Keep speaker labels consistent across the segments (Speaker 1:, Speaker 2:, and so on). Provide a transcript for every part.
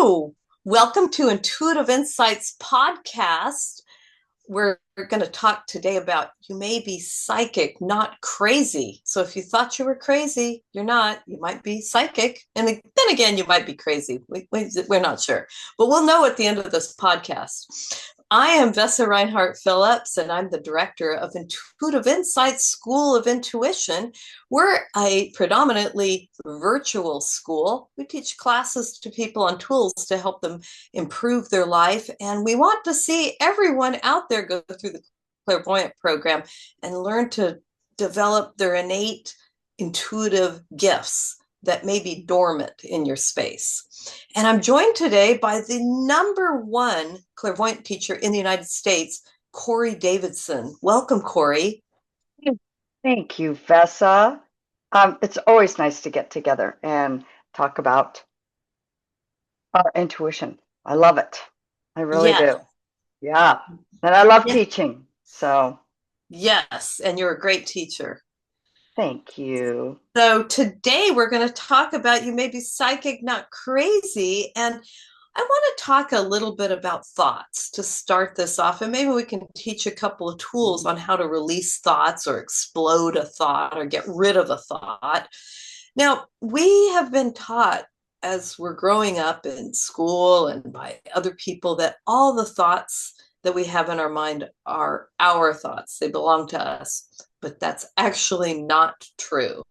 Speaker 1: Hello. Welcome to Intuitive Insights podcast. We're going to talk today about you may be psychic, not crazy. So if you thought you were crazy, you're not. You might be psychic. And then again, you might be crazy. We're not sure. But we'll know at the end of this podcast. I am Vessa Reinhart-Phillips, and I'm the director of Intuitive Insights School of Intuition. We're a predominantly virtual school. We teach classes to people on tools to help them improve their life. And we want to see everyone out there go through the clairvoyant program and learn to develop their innate intuitive gifts that may be dormant in your space. And I'm joined today by the #1 clairvoyant teacher in the United States, Corey Davidson. Welcome, Corey.
Speaker 2: Thank you, Vessa. It's always nice to get together and talk about our intuition. I love it. I really
Speaker 1: Yeah.
Speaker 2: do. Yeah. And I love
Speaker 1: Yeah.
Speaker 2: teaching. So
Speaker 1: Yes, and you're a great teacher.
Speaker 2: thank you.
Speaker 1: So today we're going to talk about you may be psychic, not crazy. And I want to talk a little bit about thoughts to start this off. And maybe we can teach a couple of tools on how to release thoughts or explode a thought or get rid of a thought. Now, we have been taught as we're growing up in school and by other people that all the thoughts that we have in our mind are our thoughts. They belong to us, but that's actually not true.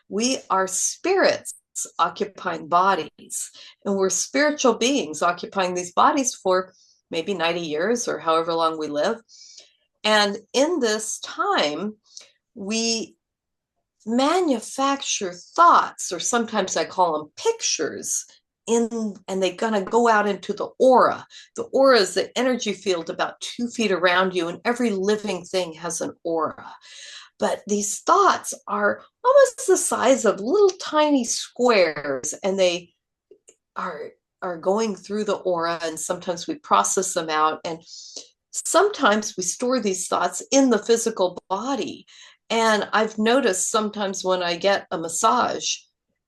Speaker 1: We are spirits occupying bodies, and we're spiritual beings occupying these bodies for maybe 90 years or however long we live. And in this time, we manufacture thoughts, or sometimes I call them pictures, and they're going to go out into the aura. The aura is the energy field about 2 feet around you, and every living thing has an aura. But these thoughts are almost the size of little tiny squares, and they are going through the aura, and sometimes we process them out, and sometimes we store these thoughts in the physical body. And I've noticed sometimes when I get a massage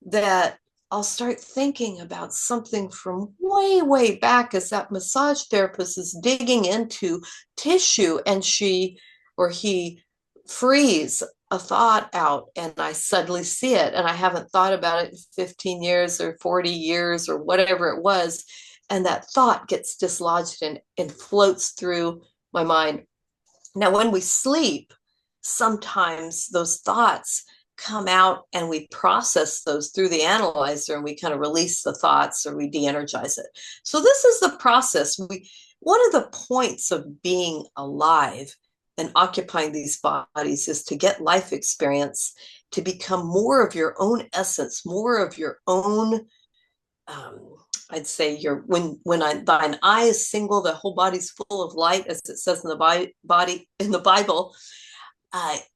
Speaker 1: that I'll start thinking about something from way, way back as that massage therapist is digging into tissue, and she or he frees a thought out, and I suddenly see it, and I haven't thought about it in 15 years or 40 years or whatever it was. And that thought gets dislodged and floats through my mind. Now, when we sleep, sometimes those thoughts come out and we process those through the analyzer, and we kind of release the thoughts or we de-energize it. So this is the process. One of the points of being alive and occupying these bodies is to get life experience, to become more of your own essence, more of your own I'd say thine eye is single, the whole body's full of light, as it says in the body in the Bible.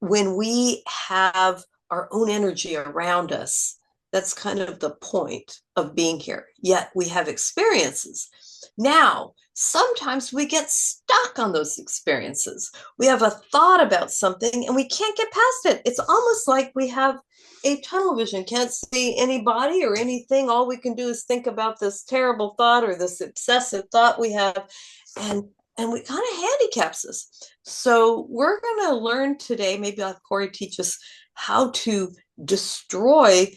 Speaker 1: When we have our own energy around us, that's kind of the point of being here. Yet we have experiences. Now, sometimes we get stuck on those experiences. We have a thought about something and we can't get past it. It's almost like we have a tunnel vision, can't see anybody or anything. All we can do is think about this terrible thought or this obsessive thought we have, and we kind of handicaps us. So we're going to learn today, maybe I'll have Corey teach us how to destroy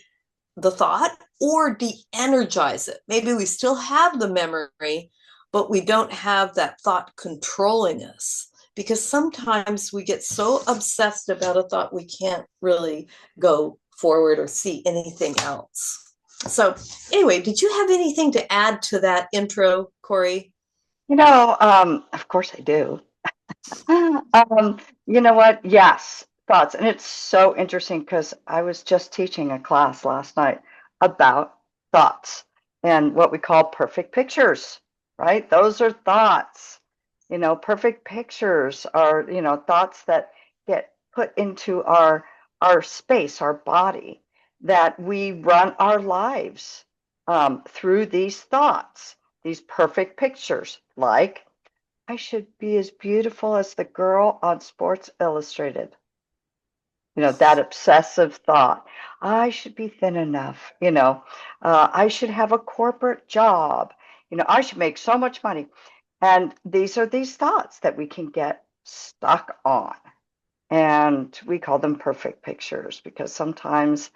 Speaker 1: the thought or de-energize it. Maybe we still have the memory, but we don't have that thought controlling us, because sometimes we get so obsessed about a thought we can't really go forward or see anything else. So anyway, did you have anything to add to that intro, Corey?
Speaker 2: Of course I do. You know what? Yes, thoughts. And it's so interesting because I was just teaching a class last night about thoughts and what we call perfect pictures, right? Those are thoughts. Perfect pictures are, thoughts that get put into our space, our body, that we run our lives through these thoughts, these perfect pictures, like I should be as beautiful as the girl on Sports Illustrated. That obsessive thought. I should be thin enough. I should have a corporate job I should make so much money. And these are these thoughts that we can get stuck on. And we call them perfect pictures because sometimes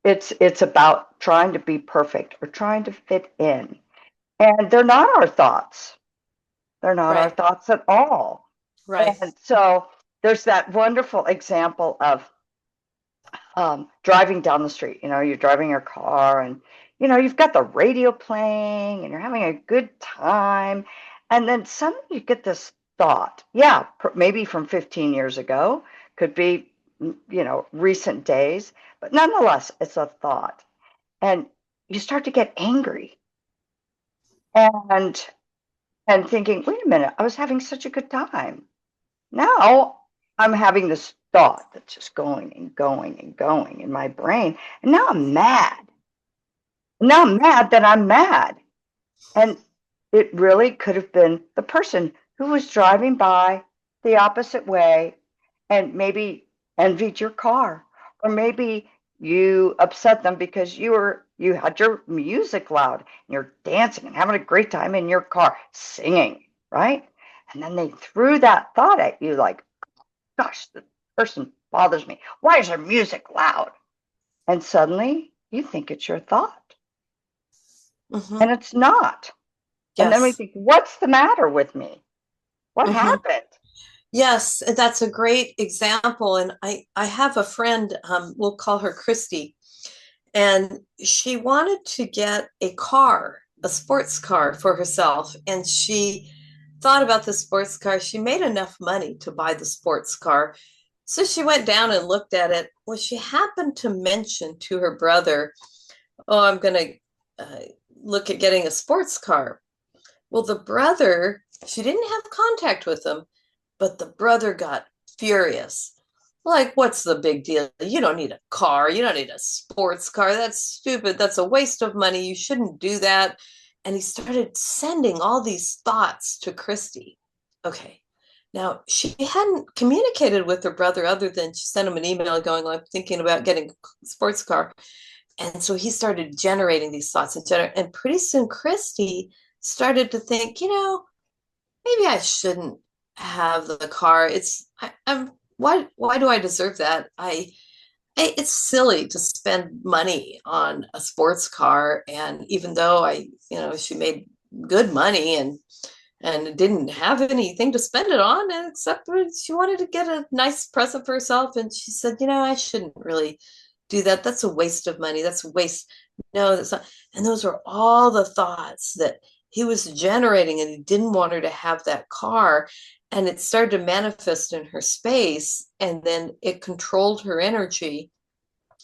Speaker 2: it's about trying to be perfect or trying to fit in. And they're not our thoughts. They're not our
Speaker 1: Right.
Speaker 2: thoughts at all.
Speaker 1: Right.
Speaker 2: And so there's that wonderful example of driving down the street. You're driving your car and, you've got the radio playing and you're having a good time. And then suddenly you get this thought. Yeah, maybe from 15 years ago, could be, recent days, but nonetheless, it's a thought. And you start to get angry and thinking, wait a minute, I was having such a good time. Now I'm having this thought that's just going and going and going in my brain. And now I'm mad. Now I'm mad that I'm mad. And it really could have been the person who was driving by the opposite way and maybe envied your car. Or maybe you upset them because you had your music loud and you're dancing and having a great time in your car singing, right? And then they threw that thought at you like, gosh, the person bothers me. Why is their music loud? And suddenly you think it's your thought,
Speaker 1: Mm-hmm.
Speaker 2: and it's not. And then we
Speaker 1: Yes.
Speaker 2: think, what's the matter with me? What
Speaker 1: Mm-hmm.
Speaker 2: happened?
Speaker 1: Yes, that's a great example. And I have a friend, we'll call her Christy, and she wanted to get a car, a sports car for herself. And she thought about the sports car. She made enough money to buy the sports car. So she went down and looked at it. Well, she happened to mention to her brother, oh, I'm going to look at getting a sports car. Well, the brother, she didn't have contact with him, but the brother got furious. Like, what's the big deal? You don't need a car. You don't need a sports car. That's stupid. That's a waste of money. You shouldn't do that. And he started sending all these thoughts to Christy. Okay. Now, she hadn't communicated with her brother other than she sent him an email going, I'm thinking about getting a sports car. And so he started generating these thoughts and pretty soon Christy started to think, maybe I shouldn't have the car. I'm why do I deserve that? It's silly to spend money on a sports car, and even though she made good money and didn't have anything to spend it on, except she wanted to get a nice present for herself, and she said, I shouldn't really do that. That's a waste of money. That's a waste. No, that's not. And those were all the thoughts that he was generating, and he didn't want her to have that car. And it started to manifest in her space, and then it controlled her energy.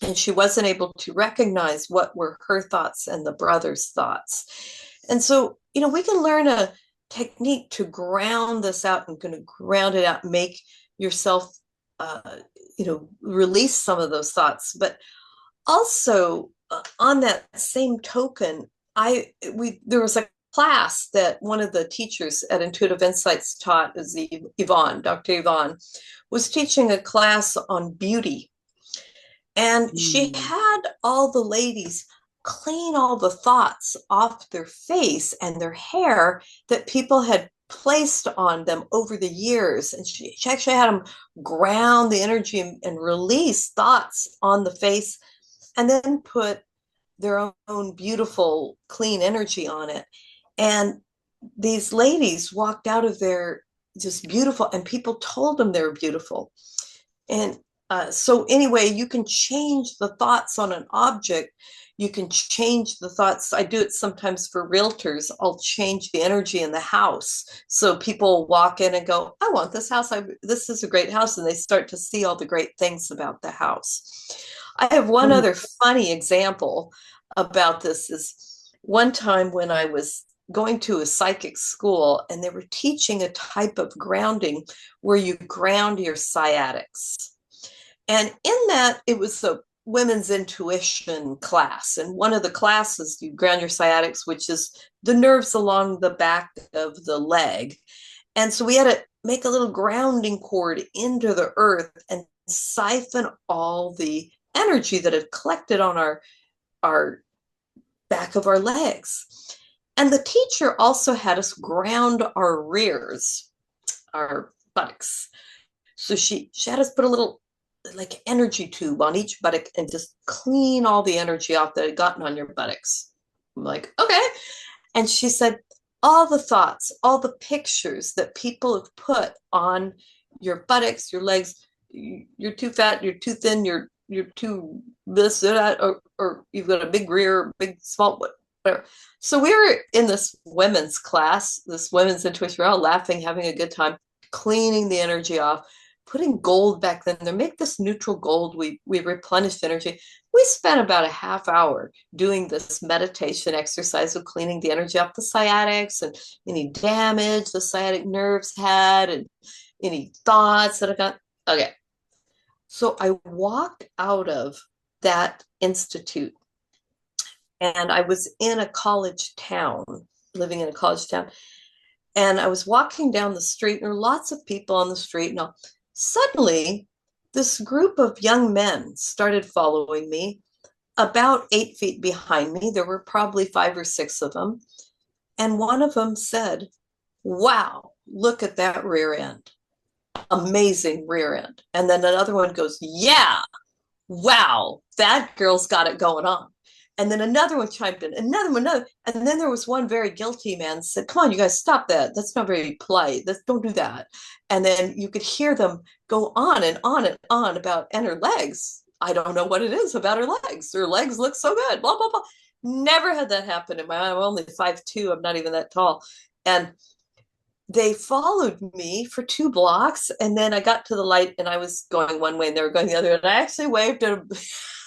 Speaker 1: And she wasn't able to recognize what were her thoughts and the brother's thoughts. And so, we can learn a technique to ground this out and going to ground it out, make yourself, release some of those thoughts. But also, on that same token, there was a class that one of the teachers at Intuitive Insights taught, is Dr. Yvonne, was teaching a class on beauty. And she
Speaker 2: Mm.
Speaker 1: had all the ladies clean all the thoughts off their face and their hair that people had placed on them over the years. And she actually had them ground the energy and release thoughts on the face and then put their own beautiful, clean energy on it. And these ladies walked out of there just beautiful, and people told them they were beautiful. And so, anyway, you can change the thoughts on an object. You can change the thoughts. I do it sometimes for realtors. I'll change the energy in the house. So people walk in and go, I want this house. This is a great house. And they start to see all the great things about the house. I have one
Speaker 2: Mm.
Speaker 1: other funny example about this. Is one time when I was going to a psychic school and they were teaching a type of grounding where you ground your sciatics. And in that, it was a women's intuition class. And one of the classes, you ground your sciatics, which is the nerves along the back of the leg. And so we had to make a little grounding cord into the earth and siphon all the energy that had collected on our back of our legs. And the teacher also had us ground our rears, our buttocks. So she had us put a little like energy tube on each buttock and just clean all the energy off that had gotten on your buttocks. I'm like, okay. And she said, all the thoughts, all the pictures that people have put on your buttocks, your legs, you're too fat, you're too thin, you're too this or that, or you've got a big rear, big small, whatever. So we were in this women's class, this women's intuition, we're all laughing, having a good time, cleaning the energy off, putting gold back then. They make this neutral gold. We replenished energy. We spent about a half hour doing this meditation exercise of cleaning the energy off the sciatics and any damage the sciatic nerves had and any thoughts that I got. Okay. So I walked out of that institute and I was in a college town, living in a college town. And I was walking down the street, and there were lots of people on the street. And suddenly, this group of young men started following me about 8 feet behind me. There were probably 5 or 6 of them. And one of them said, wow, look at that rear end. Amazing rear end. And then another one goes, yeah, wow, that girl's got it going on. And then another one chimed in, another. And then there was one very guilty man said, come on, you guys, stop that. That's not very polite. Don't do that. And then you could hear them go on and on and on about, and her legs. I don't know what it is about her legs. Her legs look so good, blah, blah, blah. Never had that happen in my, I'm only 5'2". I'm not even that tall. And they followed me for 2 blocks. And then I got to the light and I was going one way and they were going the other. And I actually waved at them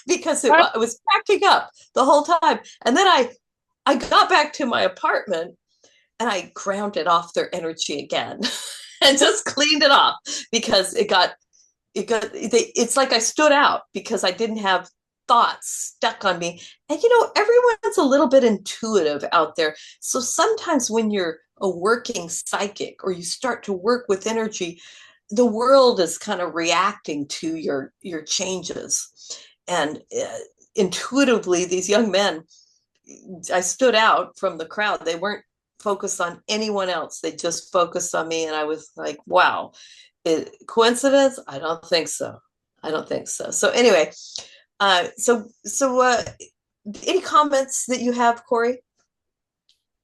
Speaker 1: because it was cracking up the whole time. And then I got back to my apartment and I grounded off their energy again and just cleaned it off because it's like I stood out because I didn't have thoughts stuck on me. And everyone's a little bit intuitive out there. So sometimes when you're a working psychic or you start to work with energy, the world is kind of reacting to your changes. And intuitively, these young men, I stood out from the crowd. They weren't focused on anyone else. They just focused on me. And I was like, wow, coincidence? I don't think so. I don't think so. So anyway, so any comments that you have, Corey?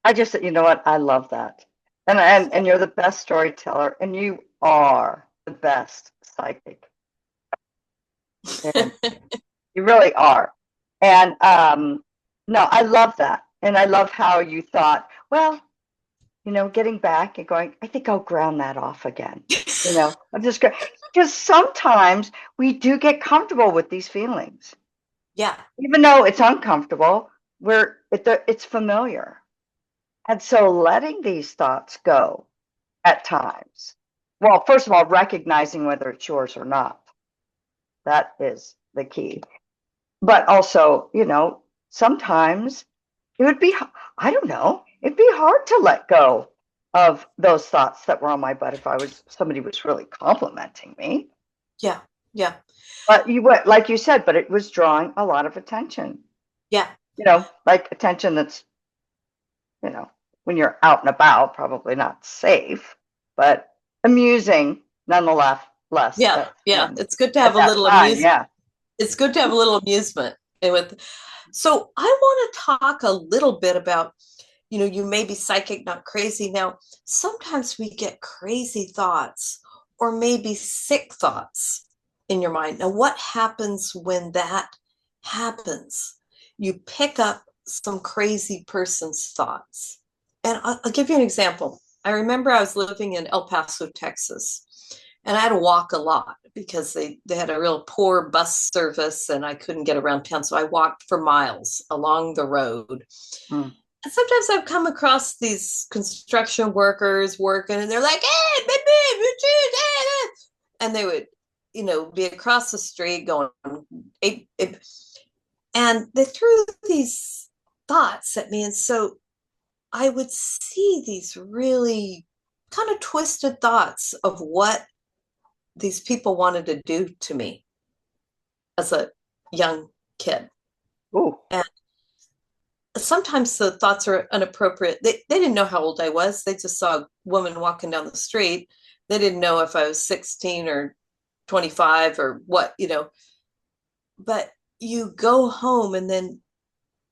Speaker 2: I just, you know what? I love that. And you're the best storyteller, and you are the best psychic. And you really are. And no, I love that. And I love how you thought, well, getting back and going, I think I'll ground that off again. I'm just going, because sometimes we do get comfortable with these feelings.
Speaker 1: Yeah.
Speaker 2: Even though it's uncomfortable, it's familiar. And so letting these thoughts go at times. Well, first of all, recognizing whether it's yours or not. That is the key. But also, sometimes it would be, I don't know, it'd be hard to let go of those thoughts that were on my butt if somebody was really complimenting me.
Speaker 1: Yeah. Yeah.
Speaker 2: But like you said, but it was drawing a lot of attention.
Speaker 1: Yeah.
Speaker 2: Like attention that's, when you're out and about, probably not safe, but amusing nonetheless.
Speaker 1: Yeah. Yeah. It's good to have a little amusement. Yeah. It's good to have a little amusement so I want to talk a little bit about, you may be psychic, not crazy. Now, sometimes we get crazy thoughts or maybe sick thoughts in your mind. Now, what happens when that happens? You pick up some crazy person's thoughts. And I'll give you an example. I remember I was living in El Paso, Texas, and I had to walk a lot because they had a real poor bus service and I couldn't get around town. So I walked for miles along the road. And sometimes I've come across these construction workers working and they're like, hey, baby, and they would, be across the street going, and they threw these thoughts at me. And so I would see these really kind of twisted thoughts of what these people wanted to do to me as a young kid.
Speaker 2: Ooh.
Speaker 1: And sometimes the thoughts are inappropriate. They didn't know how old I was. They just saw a woman walking down the street. They didn't know if I was 16 or 25 or what, but you go home and then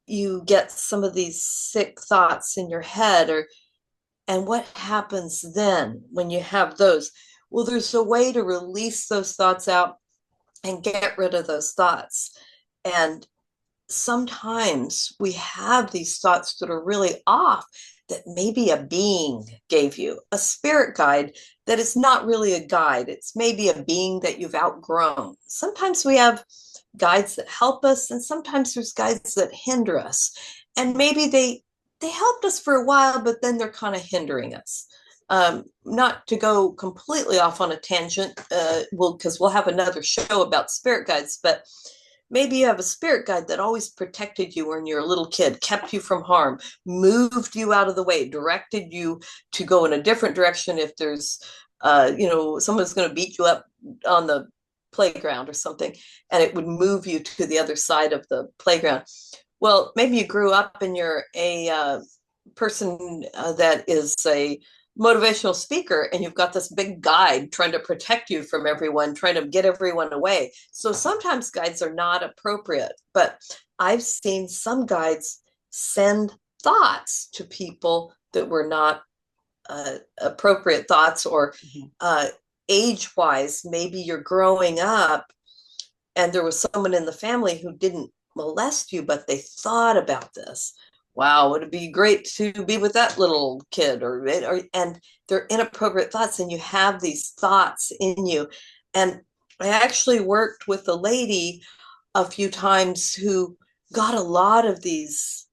Speaker 1: you get some of these sick thoughts in your head, or and what happens then when you have those? Well, there's a way to release those thoughts out and get rid of those thoughts. And sometimes we have these thoughts that are really off, that maybe a being gave you, a spirit guide that is not really a guide. It's maybe a being that you've outgrown. Sometimes we have guides that help us, and sometimes there's guides that hinder us. And maybe they helped us for a while, but then they're kind of hindering us. Not to go completely off on a tangent, because we'll have another show about spirit guides, but maybe you have a spirit guide that always protected you when you're a little kid, kept you from harm, moved you out of the way, directed you to go in a different direction if there's, someone's going to beat you up on the playground or something, and it would move you to the other side of the playground. Well, maybe you grew up and you're a person that is a motivational speaker, and you've got this big guide trying to protect you from everyone, trying to get everyone away. So sometimes guides are not appropriate, but I've seen some guides send thoughts to people that were not appropriate thoughts, or age wise, maybe you're growing up and there was someone in the family who didn't molest you, but they thought about this. Wow, would it be great to be with that little kid? And they're inappropriate thoughts, and you have these thoughts in you. And I actually worked with a lady a few times who got a lot of these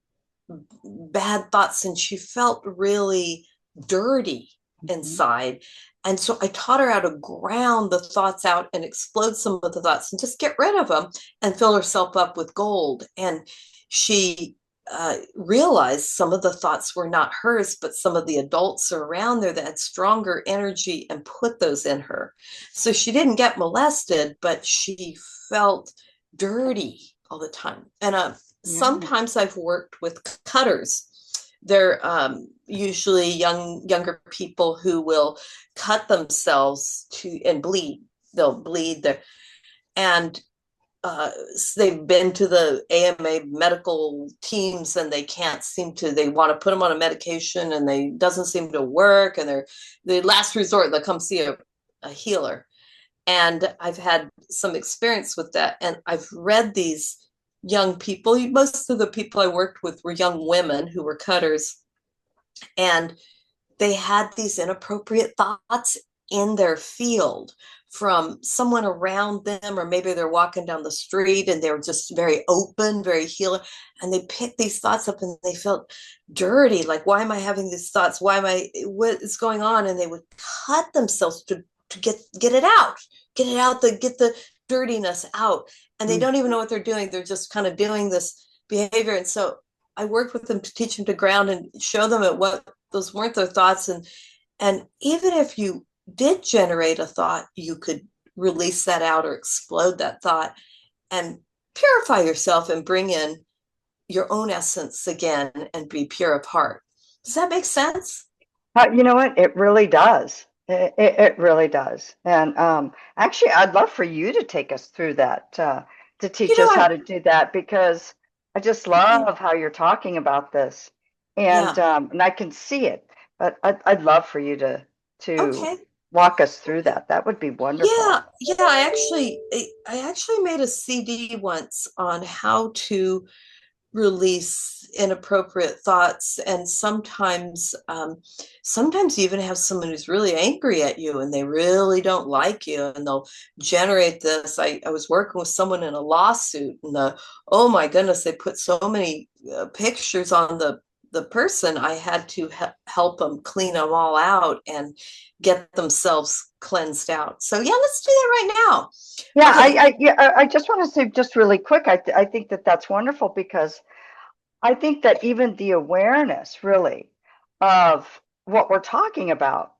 Speaker 1: bad thoughts, and she felt really dirty inside. And so I taught her how to ground the thoughts out and explode some of the thoughts and just get rid of them and fill herself up with gold. And she realized some of the thoughts were not hers, but some of the adults around there that had stronger energy and put those in her. So she didn't get molested, but she felt dirty all the time. And sometimes I've worked with cutters. They're usually younger people who will cut themselves to and bleed. They'll bleed there, and they've been to the AMA medical teams, and they can't seem to. They want to put them on a medication, and they doesn't seem to work. And they're the last resort. They'll come see a healer. And I've had some experience with that, and I've read these young people. Most of the people I worked with were young women who were cutters, and they had these inappropriate thoughts in their field from someone around them, or maybe they're walking down the street and they're just very open, very healer, and they picked these thoughts up and they felt dirty, like, why am I having these thoughts? What is going on? And they would cut themselves to get it out, get the dirtiness out. And they don't even know what they're doing. They're just kind of doing this behavior. And so I worked with them to teach them to ground and show them at what those weren't their thoughts. And even if you did generate a thought, you could release that out or explode that thought and purify yourself and bring in your own essence again and be pure of heart. Does that make sense?
Speaker 2: You know what? It really does. It really does. And actually, I'd love for you to take us through that, to
Speaker 1: You
Speaker 2: teach
Speaker 1: know,
Speaker 2: us how
Speaker 1: I,
Speaker 2: to do that, because I just love how you're talking about this,
Speaker 1: yeah.
Speaker 2: and I can see it. But I'd love for you to
Speaker 1: Okay.
Speaker 2: walk us through that. That would be wonderful.
Speaker 1: Yeah. I actually made a CD once on how to release inappropriate thoughts, and sometimes you even have someone who's really angry at you and they really don't like you, and they'll generate this. I was working with someone in a lawsuit, and oh my goodness, they put so many pictures on the person. I had to help them clean them all out and get themselves cleansed out. So yeah, let's do that right now.
Speaker 2: Yeah,
Speaker 1: Okay.
Speaker 2: I just want to say just really quick. I think that that's wonderful, because I think that even the awareness really of what we're talking about,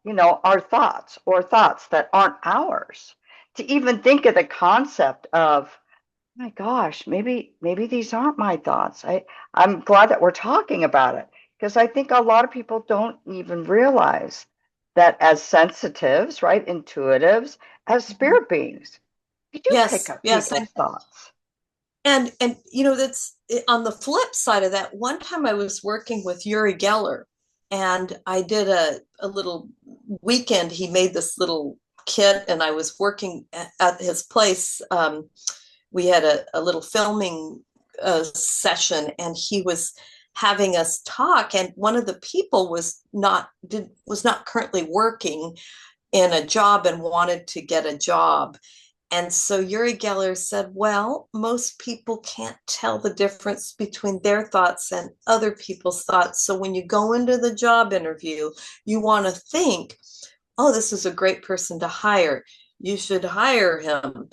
Speaker 2: our thoughts or thoughts that aren't ours, to even think of the concept of My gosh, maybe these aren't my thoughts. I'm glad that we're talking about it because I think a lot of people don't even realize that as sensitives, right, intuitives, as spirit beings, we do pick
Speaker 1: Yes,
Speaker 2: up
Speaker 1: yes.
Speaker 2: people's thoughts.
Speaker 1: And that's on the flip side of that. One time I was working with Uri Geller, and I did a little weekend. He made this little kit, and I was working at his place. We had a little filming session, and he was having us talk, and one of the people was not currently working in a job and wanted to get a job. And so Uri Geller said, well, most people can't tell the difference between their thoughts and other people's thoughts. So when you go into the job interview, you want to think, oh, this is a great person to hire. You should hire him.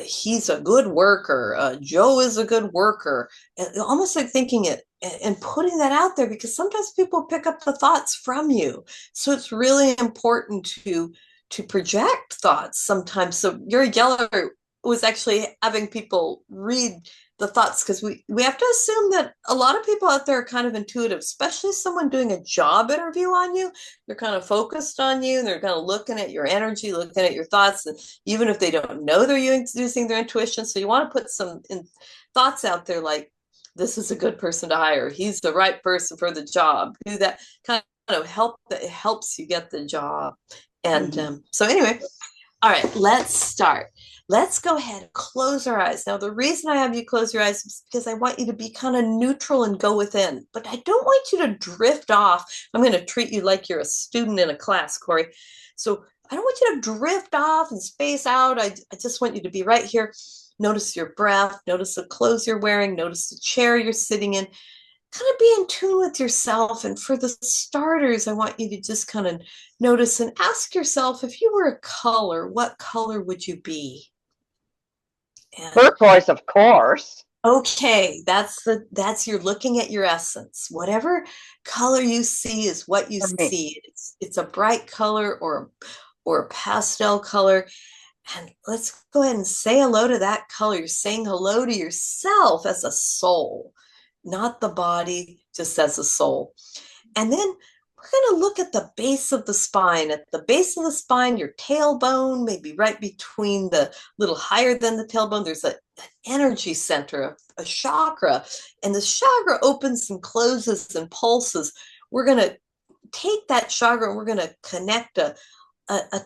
Speaker 1: He's a good worker. Joe is a good worker. And almost like thinking it and putting that out there, because sometimes people pick up the thoughts from you. So it's really important to project thoughts sometimes. So Uri Geller was actually having people read the thoughts, because we have to assume that a lot of people out there are kind of intuitive, especially someone doing a job interview on you. They're kind of focused on you, and they're kind of looking at your energy, looking at your thoughts, and even if they don't know they're using their intuition. So you want to put some thoughts out there like, this is a good person to hire. He's the right person for the job. Do that kind of help, that helps you get the job. And
Speaker 2: Mhm.
Speaker 1: so anyway, all right, let's start. Let's go ahead and close our eyes. Now, the reason I have you close your eyes is because I want you to be kind of neutral and go within, but I don't want you to drift off. I'm going to treat you like you're a student in a class, Corey. So I don't want you to drift off and space out. I just want you to be right here. Notice your breath, notice the clothes you're wearing, notice the chair you're sitting in, kind of be in tune with yourself. And for the starters, I want you to just kind of notice and ask yourself, if you were a color, what color would you be? And
Speaker 2: Turquoise, of course.
Speaker 1: okay, that's you're looking at your essence. Whatever color you see is what you
Speaker 2: For me.
Speaker 1: see. It's a bright color or a pastel color. And let's go ahead and say hello to that color. You're saying hello to yourself as a soul, not the body, just as a soul. And then we're going to look at the base of the spine. At the base of the spine, your tailbone, maybe right between the little higher than the tailbone, there's an energy center, a chakra. And the chakra opens and closes and pulses. We're going to take that chakra and we're going to connect a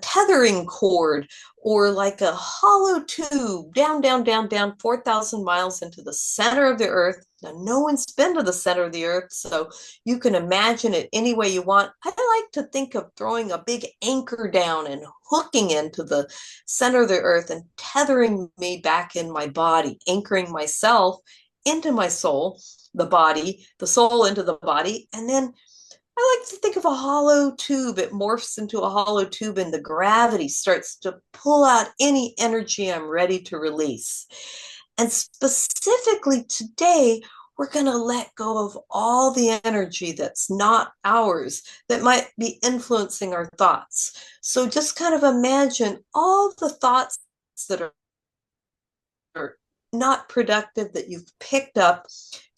Speaker 1: tethering cord or like a hollow tube down, down, down, down 4,000 miles into the center of the earth. Now, no one's been to the center of the earth, so you can imagine it any way you want. I like to think of throwing a big anchor down and hooking into the center of the earth and tethering me back in my body, anchoring myself into my soul, the body, the soul into the body, and then I like to think of a hollow tube. It morphs into a hollow tube, and the gravity starts to pull out any energy I'm ready to release. And specifically today, we're going to let go of all the energy that's not ours, that might be influencing our thoughts. So just kind of imagine all the thoughts that are not productive that you've picked up.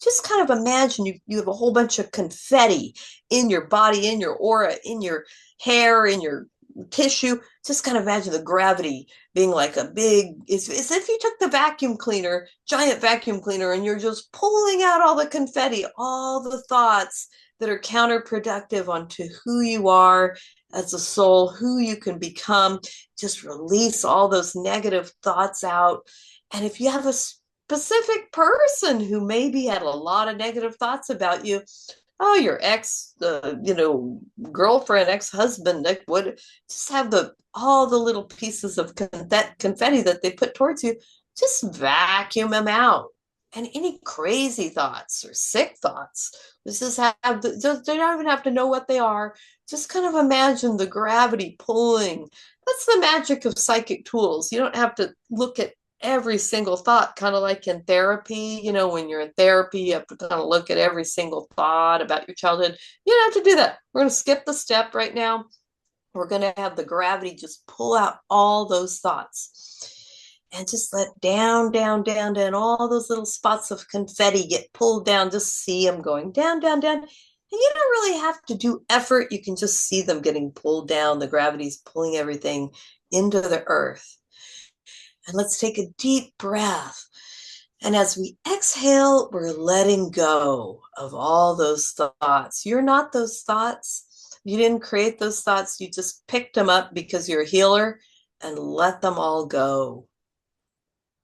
Speaker 1: Just kind of imagine you have a whole bunch of confetti in your body, in your aura, in your hair, in your tissue. Just kind of imagine the gravity being like a big, it's as if you took the vacuum cleaner, giant vacuum cleaner, and you're just pulling out all the confetti, all the thoughts that are counterproductive onto who you are as a soul, who you can become. Just release all those negative thoughts out. And if you have a specific person who maybe had a lot of negative thoughts about you, oh, your ex, girlfriend, ex-husband, would just have the all the little pieces of confetti that they put towards you, just vacuum them out. And any crazy thoughts or sick thoughts, just have they don't even have to know what they are. Just kind of imagine the gravity pulling. That's the magic of psychic tools. You don't have to look at every single thought, kind of like in therapy. When you're in therapy, you have to kind of look at every single thought about your childhood. You don't have to do that. We're going to skip the step right now. We're going to have the gravity just pull out all those thoughts. and just let down, down, down, down. All those little spots of confetti get pulled down. Just see them going down, down, down. And you don't really have to do effort. You can just see them getting pulled down. The gravity's pulling everything into the earth. And let's take a deep breath. And as we exhale, we're letting go of all those thoughts. You're not those thoughts. You didn't create those thoughts. You just picked them up because you're a healer, and let them all go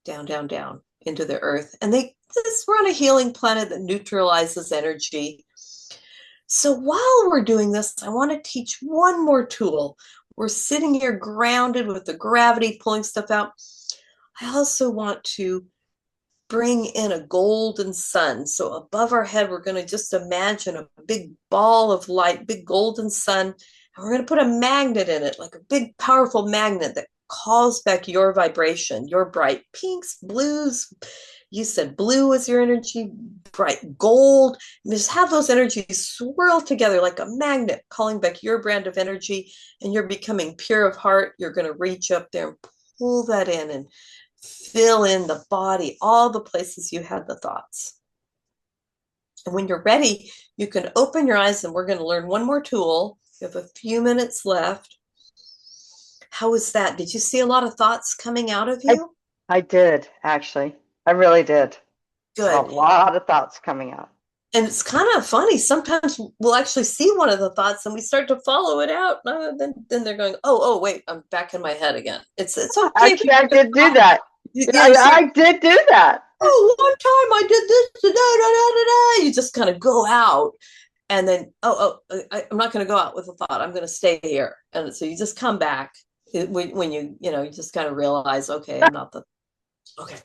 Speaker 1: down, down, down into the earth. And we're on a healing planet that neutralizes energy. So while we're doing this, I want to teach one more tool. We're sitting here grounded with the gravity pulling stuff out. I also want to bring in a golden sun. So above our head, we're going to just imagine a big ball of light, big golden sun. And we're going to put a magnet in it, like a big, powerful magnet that calls back your vibration, your bright pinks, blues. You said blue is your energy, bright gold. And just have those energies swirl together like a magnet, calling back your brand of energy. And you're becoming pure of heart. You're going to reach up there and pull that in and fill in the body, all the places you had the thoughts. And when you're ready, you can open your eyes, and we're going to learn one more tool. We have a few minutes left. How was that? Did you see a lot of thoughts coming out of
Speaker 2: I,
Speaker 1: you?
Speaker 2: I did, actually. I really did. A
Speaker 1: Good.
Speaker 2: lot of thoughts coming out.
Speaker 1: And it's kind of funny. Sometimes we'll actually see one of the thoughts and we start to follow it out. Then they're going, oh, wait, I'm back in my head again. It's okay.
Speaker 2: Actually, I did do
Speaker 1: Stop.
Speaker 2: that.
Speaker 1: You start,
Speaker 2: I did do that.
Speaker 1: oh, one time I did this today. Da, da, da, da. You just kind of go out, and then, I'm not going to go out with a thought. I'm going to stay here. And so you just come back when you just kind of realize, okay, I'm not the, okay,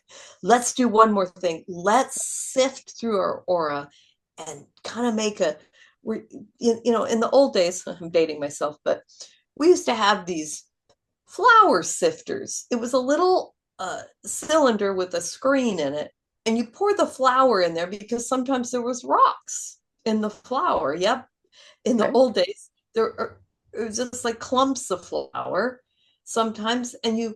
Speaker 1: let's do one more thing. Let's sift through our aura and kind of make in the old days, I'm dating myself, but we used to have these flower sifters. It was a little cylinder with a screen in it, and you pour the flour in there because sometimes there was rocks in the flour. Yep, in the
Speaker 2: Okay.
Speaker 1: old days, it was just like clumps of flour sometimes, and you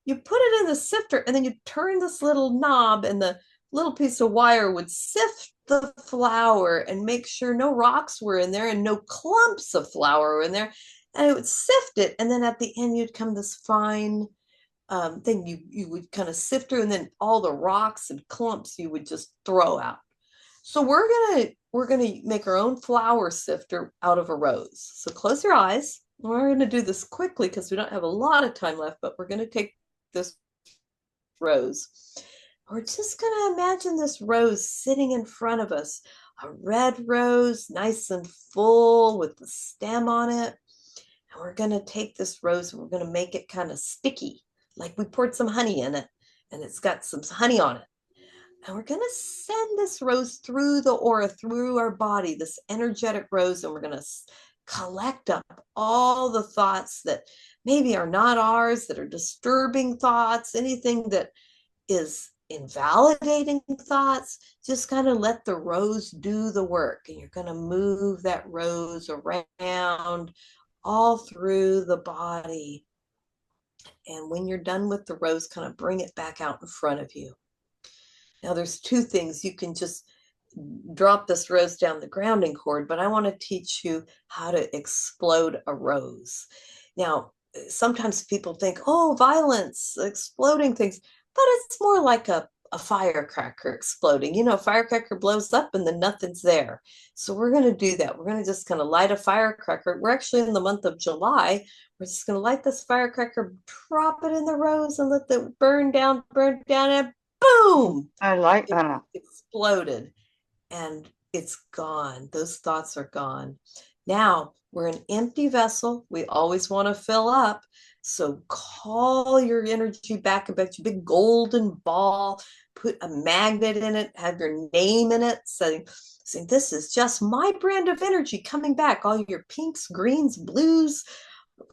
Speaker 1: put it in the sifter, and then you turn this little knob, and the little piece of wire would sift the flour and make sure no rocks were in there and no clumps of flour were in there, and it would sift it, and then at the end you'd come this fine thing you would kind of sift through, and then all the rocks and clumps you would just throw out. So we're gonna make our own flour sifter out of a rose. So close your eyes. We're gonna do this quickly because we don't have a lot of time left, but we're gonna take this rose. We're just gonna imagine this rose sitting in front of us, a red rose, nice and full with the stem on it. And we're gonna take this rose and we're gonna make it kind of sticky, like we poured some honey in it, and it's got some honey on it. And we're going to send this rose through the aura, through our body, this energetic rose, and we're going to collect up all the thoughts that maybe are not ours, that are disturbing thoughts, anything that is invalidating thoughts. Just kind of let the rose do the work. And you're going to move that rose around all through the body. And when you're done with the rose, kind of bring it back out in front of you. Now, there's two things. You can just drop this rose down the grounding cord, but I want to teach you how to explode a rose. Now, sometimes people think, oh, violence, exploding things, but it's more like a firecracker exploding. A firecracker blows up and then nothing's there. So we're going to do that. We're going to just kind of light a firecracker. We're actually in the month of July. We're just going to light this firecracker, drop it in the rose, and let it burn down, and boom,
Speaker 2: I like
Speaker 1: it
Speaker 2: that.
Speaker 1: exploded, and it's gone. Those thoughts are gone. Now we're an empty vessel. We always want to fill up. So call your energy back about your big golden ball, put a magnet in it, have your name in it, saying, this is just my brand of energy coming back. All your pinks, greens, blues,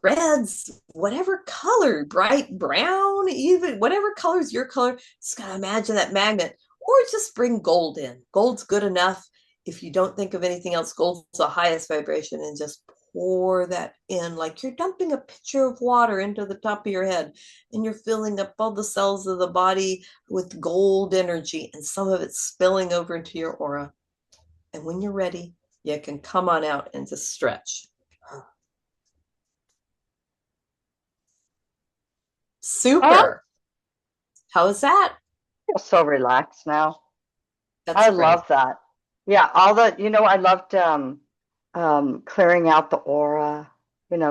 Speaker 1: reds, whatever color, bright brown, even whatever color is your color. Just gotta imagine that magnet, or just bring gold in. Gold's good enough. If you don't think of anything else, gold's the highest vibration, and just pour that in, like you're dumping a pitcher of water into the top of your head, and you're filling up all the cells of the body with gold energy, and some of it's spilling over into your aura. And when you're ready, you can come on out and just stretch.
Speaker 2: Oh,
Speaker 1: Super. How is that?
Speaker 2: I feel so relaxed now.
Speaker 1: That's
Speaker 2: I
Speaker 1: great.
Speaker 2: love that. Yeah, all the, I loved clearing out the aura,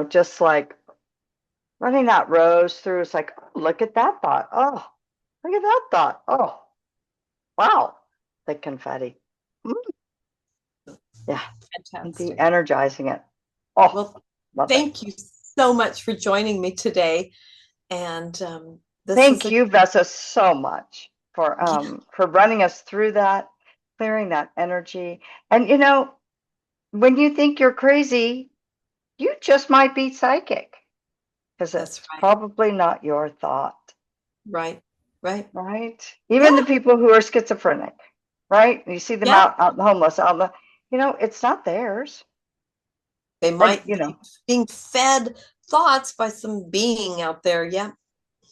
Speaker 2: just like running that rose through. It's like, oh, look at that thought. Oh, look at that thought. Oh, wow. The confetti. Mm, yeah, and
Speaker 1: Fantastic.
Speaker 2: de-energizing it. Oh,
Speaker 1: Well,
Speaker 2: love it.
Speaker 1: thank you so much for joining me today. And this was
Speaker 2: Thank
Speaker 1: a,
Speaker 2: you, Vessa, so much
Speaker 1: yeah,
Speaker 2: for running us through that, clearing that energy. And when you think you're crazy, you just might be psychic because
Speaker 1: that's
Speaker 2: it's
Speaker 1: right.
Speaker 2: probably not your thought,
Speaker 1: Right. Right.
Speaker 2: right? Even
Speaker 1: Yeah.
Speaker 2: the people who are schizophrenic, right? You see them
Speaker 1: Yeah.
Speaker 2: out in the homeless, out in the, it's not theirs.
Speaker 1: They
Speaker 2: And
Speaker 1: might be being fed thoughts by some being out there. Yeah.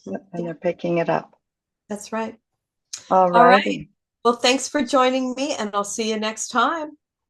Speaker 2: and
Speaker 1: Yeah.
Speaker 2: they're picking it up.
Speaker 1: That's right.
Speaker 2: All
Speaker 1: All right.
Speaker 2: righty.
Speaker 1: Well, thanks for joining me, and I'll see you next time.